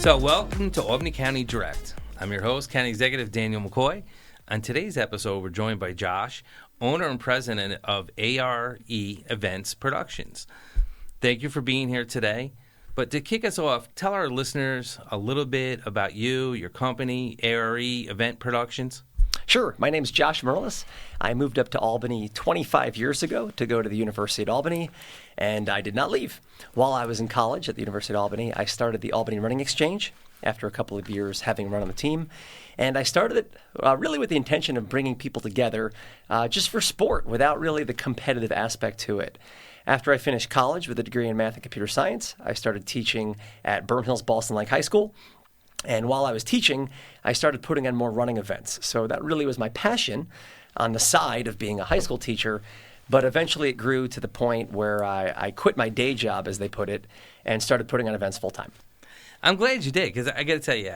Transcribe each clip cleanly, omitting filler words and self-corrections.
So welcome to Albany County Direct. I'm your host, County Executive Daniel McCoy. On today's episode, we're joined by Josh, owner and president of ARE Events Productions. Thank you for being here today. But to kick us off, tell our listeners a little bit about you, your company, ARE Event Productions. Sure. My name's Josh Merlis. I moved up to Albany 25 years ago to go to the University at Albany, and I did not leave. While I was in college at the University at Albany, I started the Albany Running Exchange after a couple of years having run on the team. And I started it really with the intention of bringing people together just for sport without really the competitive aspect to it. After I finished college with a degree in math and computer science, I started teaching at Burnham Hills Boston Lake High School. And while I was teaching, I started putting on more running events. So that really was my passion on the side of being a high school teacher. But eventually it grew to the point where I quit my day job, as they put it, and started putting on events full time. I'm glad you did, because I got to tell you,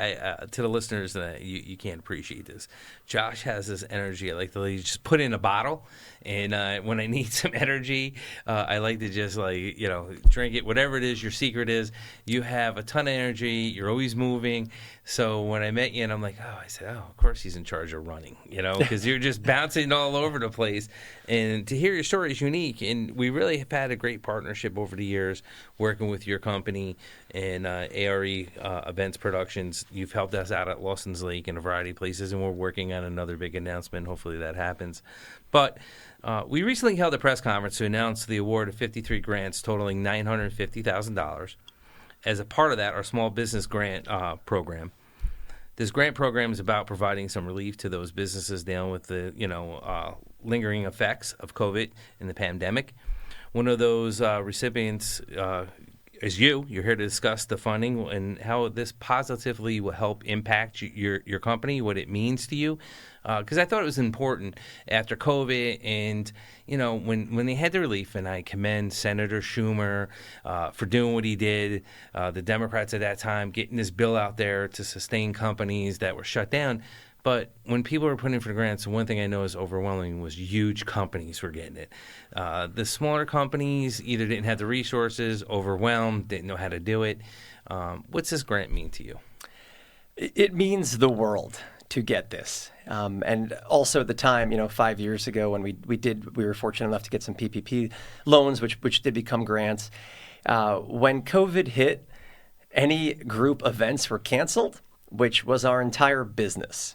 to the listeners, you can't appreciate this. Josh has this energy. I like to just put in a bottle, and when I need some energy, I like to just drink it. Whatever it is, your secret is, you have a ton of energy. You're always moving. So when I met you, and I'm like, of course he's in charge of running, because you're just bouncing all over the place. And to hear your story is unique, and we really have had a great partnership over the years working with your company and ARE Events Productions. You've helped us out at Lawson's Lake and a variety of places, and we're working on another big announcement. Hopefully that happens. But we recently held a press conference to announce the award of 53 grants totaling $950,000. As a part of that, our small business grant program. This grant program is about providing some relief to those businesses dealing with the lingering effects of COVID and the pandemic. One of those recipients is you. You're here to discuss the funding and how this positively will help impact your company, what it means to you. Because I thought it was important after COVID and, when they had the relief, and I commend Senator Schumer for doing what he did, the Democrats at that time, getting this bill out there to sustain companies that were shut down. But when people were putting in for grants, one thing I know is overwhelming was huge companies were getting it. The smaller companies either didn't have the resources, overwhelmed, didn't know how to do it. What's this grant mean to you? It means the world to get this. And also at the time, 5 years ago when we were fortunate enough to get some PPP loans, which did become grants. When COVID hit, any group events were canceled, which was our entire business.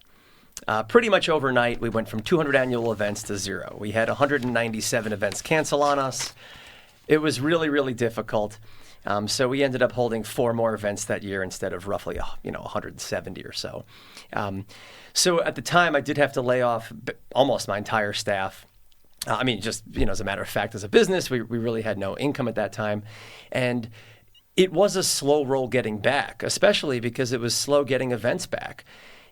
Pretty much overnight, we went from 200 annual events to zero. We had 197 events cancel on us. It was really, really difficult. So we ended up holding 4 more events that year instead of roughly, 170 or so. So at the time, I did have to lay off almost my entire staff. As a matter of fact, as a business, we really had no income at that time. And it was a slow roll getting back, especially because it was slow getting events back.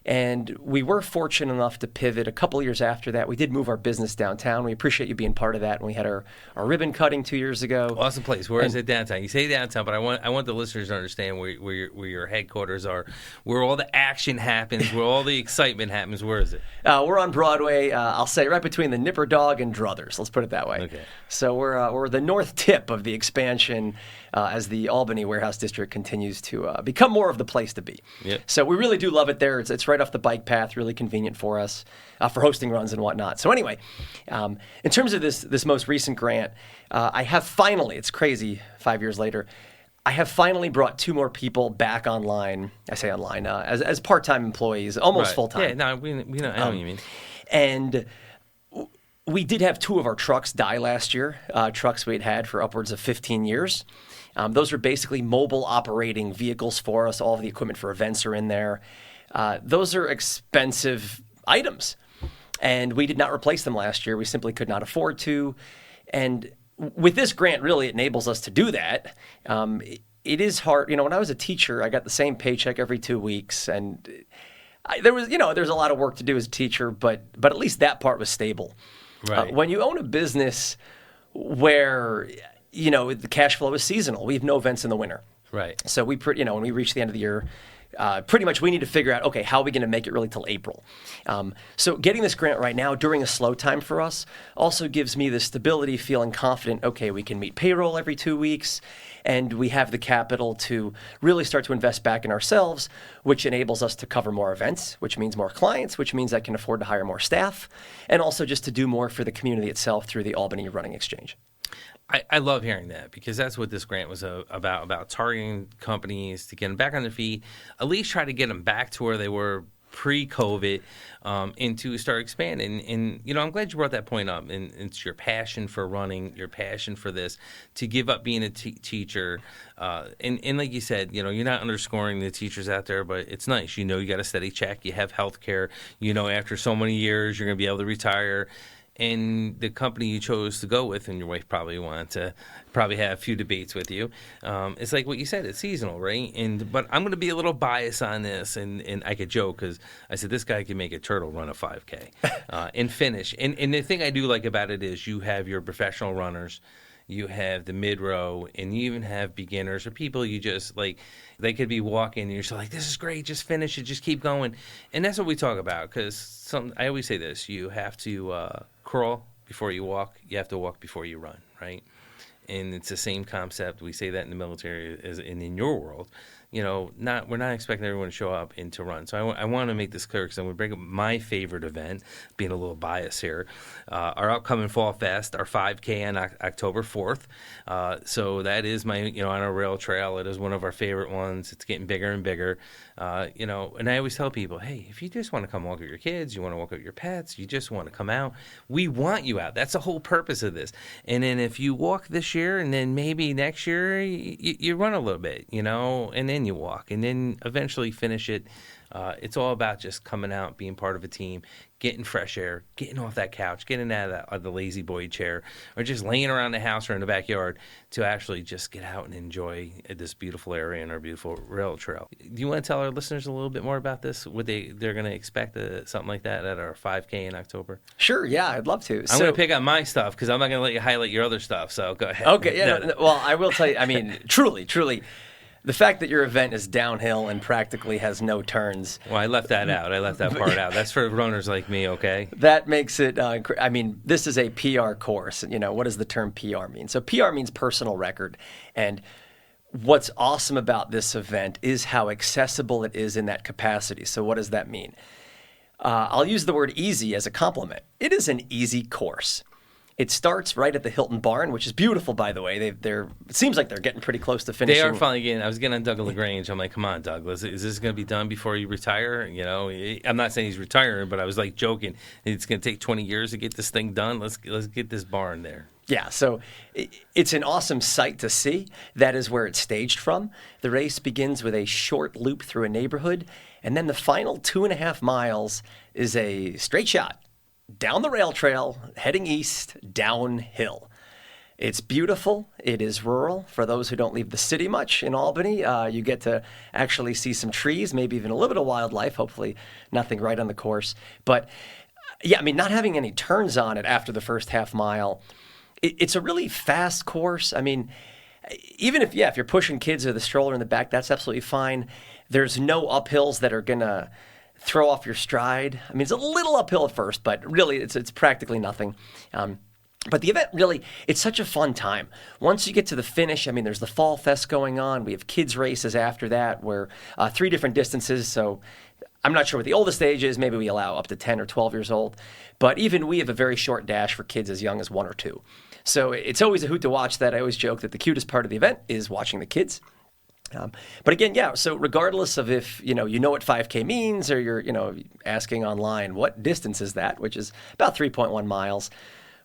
And we were fortunate enough to pivot a couple of years after that. We did move our business downtown. We appreciate you being part of that. And we had our ribbon cutting 2 years ago. Awesome place. Where is it downtown? You say downtown, but I want the listeners to understand where your headquarters are, where all the action happens, where all the excitement happens. Where is it? We're on Broadway. I'll say right between the Nipper Dog and Druthers. Let's put it that way. Okay. So we're the north tip of the expansion as the Albany Warehouse District continues to become more of the place to be. Yep. So we really do love it there. It's right off the bike path, really convenient for us for hosting runs and whatnot. So anyway, in terms of this most recent grant, I have finally, it's crazy 5 years later, I have finally brought 2 more people back online. I say online, as part-time employees, almost full-time. Yeah, no, we know, I know what you mean. And we did have 2 of our trucks die last year, trucks we'd had for upwards of 15 years. Those are basically mobile operating vehicles for us. All of the equipment for events are in there. Those are expensive items, and we did not replace them last year. We simply could not afford to. And with this grant, really, it enables us to do that. It is hard. When I was a teacher, I got the same paycheck every 2 weeks, and there's a lot of work to do as a teacher, but at least that part was stable. Right. When you own a business where the cash flow is seasonal, we have no events in the winter. Right. So when we reach the end of the year, pretty much we need to figure out, okay, how are we going to make it really till April? So getting this grant right now during a slow time for us also gives me the stability, feeling confident, okay, we can meet payroll every 2 weeks, and we have the capital to really start to invest back in ourselves, which enables us to cover more events, which means more clients, which means I can afford to hire more staff, and also just to do more for the community itself through the Albany Running Exchange. I love hearing that, because that's what this grant was about targeting companies to get them back on their feet, at least try to get them back to where they were pre-COVID, and to start expanding. And, I'm glad you brought that point up. And it's your passion for running, your passion for this, to give up being a teacher. And like you said, you're not underscoring the teachers out there, but it's nice. You got a steady check. You have health care. After so many years, you're going to be able to retire. And the company you chose to go with, and your wife probably wanted to have a few debates with you. It's like what you said, it's seasonal, right? But I'm going to be a little biased on this, and I could joke because I said this guy can make a turtle run a 5K and finish. And the thing I do like about it is you have your professional runners, you have the mid-row, and you even have beginners or people you just like, they could be walking and you're just like, this is great, just finish it, just keep going. And that's what we talk about, because I always say this, you have to crawl before you walk, you have to walk before you run, right? And it's the same concept. We say that in the military as in your world. We're not expecting everyone to show up and to run. So I want to make this clear, because I'm going to bring up my favorite event, being a little biased here, our upcoming Fall Fest, our 5K on October 4th. So that is my, on our rail trail. It is one of our favorite ones. It's getting bigger and bigger. And I always tell people, hey, if you just want to come walk with your kids, you want to walk with your pets, you just want to come out, we want you out. That's the whole purpose of this. And then if you walk this year, and then maybe next year you run a little bit, and then you walk, and then eventually finish it. It's all about just coming out, being part of a team, getting fresh air, getting off that couch, getting out of the lazy boy chair, or just laying around the house or in the backyard to actually just get out and enjoy this beautiful area and our beautiful rail trail. Do you want to tell our listeners a little bit more about this? What they're going to expect something like that at our 5K in October? Sure, yeah, I'd love to. I'm going to pick on my stuff, because I'm not going to let you highlight your other stuff, so go ahead. Okay, yeah, well, I will tell you, truly, the fact that your event is downhill and practically has no turns. Well, I left that out. I left that part out. That's for runners like me, okay? That makes it, this is a PR course. What does the term PR mean? So PR means personal record. And what's awesome about this event is how accessible it is in that capacity. So what does that mean? I'll use the word easy as a compliment. It is an easy course. It starts right at the Hilton Barn, which is beautiful, by the way. It seems like they're getting pretty close to finishing. They are finally getting. I was getting on Doug LaGrange. I'm like, come on, Doug, is this going to be done before you retire? I'm not saying he's retiring, but I was like joking. It's going to take 20 years to get this thing done. Let's get this barn there. Yeah, so it's an awesome sight to see. That is where it's staged from. The race begins with a short loop through a neighborhood, and then the final 2.5 miles is a straight shot down the rail trail, heading east, downhill. It's beautiful. It is rural. For those who don't leave the city much in Albany, you get to actually see some trees, maybe even a little bit of wildlife, hopefully nothing right on the course. But, not having any turns on it after the first half mile, it's a really fast course. Even if you're pushing kids or the stroller in the back, that's absolutely fine. There's no uphills that are going to throw off your stride. It's a little uphill at first, but really it's practically nothing. But the event really, it's such a fun time. Once you get to the finish, there's the Fall Fest going on. We have kids races after that, where 3 different distances. So I'm not sure what the oldest age is. Maybe we allow up to 10 or 12 years old. But even we have a very short dash for kids as young as 1 or 2. So it's always a hoot to watch that. I always joke that the cutest part of the event is watching the kids. But again, so regardless of if, you know what 5K means, or you're, asking online, what distance is that, which is about 3.1 miles,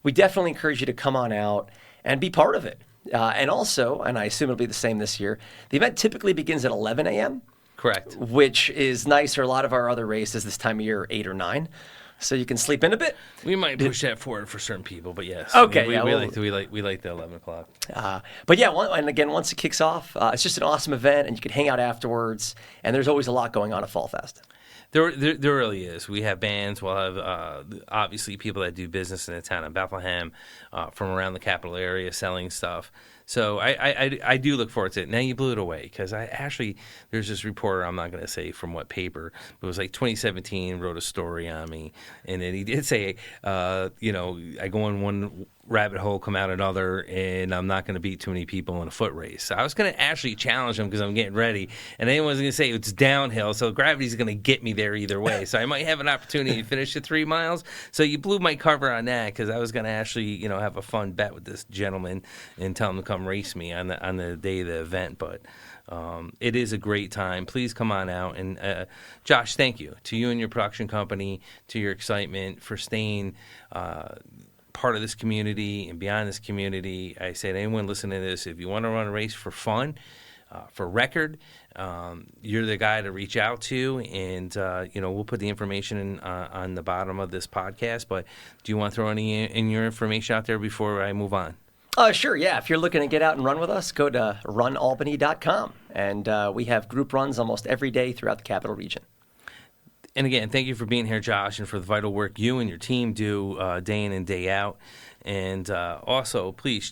we definitely encourage you to come on out and be part of it. And also, and I assume it'll be the same this year, the event typically begins at 11 a.m. Correct. Which is nice for a lot of our other races this time of year, 8 or 9. So you can sleep in a bit. We might push that forward for certain people, but yes. Okay. We like the 11 o'clock. But yeah, and again, once it kicks off, it's just an awesome event, and you can hang out afterwards. And there's always a lot going on at Fall Fest. There really is. We have bands. We'll have obviously people that do business in the town of Bethlehem, from around the capital area selling stuff. So I do look forward to it. Now you blew it away because there's this reporter, I'm not going to say from what paper, but it was like 2017, wrote a story on me. And then he did say, I go in one rabbit hole, come out another, and I'm not going to beat too many people in a foot race. So I was going to actually challenge him because I'm getting ready. And then I was going to say it's downhill, so gravity's going to get me there either way. So I might have an opportunity to finish the 3 miles. So you blew my cover on that because I was going to actually, have a fun bet with this gentleman and tell him to come race me on the day of the event. But it is a great time. Please come on out. And Josh, thank you to you and your production company, to your excitement for staying part of this community and beyond this community. I say to anyone listening to this, if you want to run a race for fun, for record, you're the guy to reach out to, and we'll put the information on the bottom of this podcast. But do you want to throw any in your information out there before I move on? Sure, yeah. If you're looking to get out and run with us, go to runalbany.com, and we have group runs almost every day throughout the Capital Region. And again, thank you for being here, Josh, and for the vital work you and your team do day in and day out. And also, please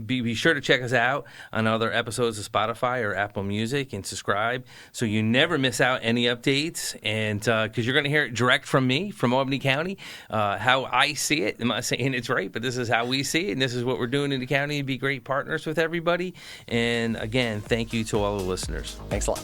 be sure to check us out on other episodes of Spotify or Apple Music and subscribe so you never miss out any updates. And because you're going to hear it direct from me, from Albany County, how I see it. I'm not saying it's right, but this is how we see it, and this is what we're doing in the county to be great partners with everybody. And again, thank you to all the listeners. Thanks a lot.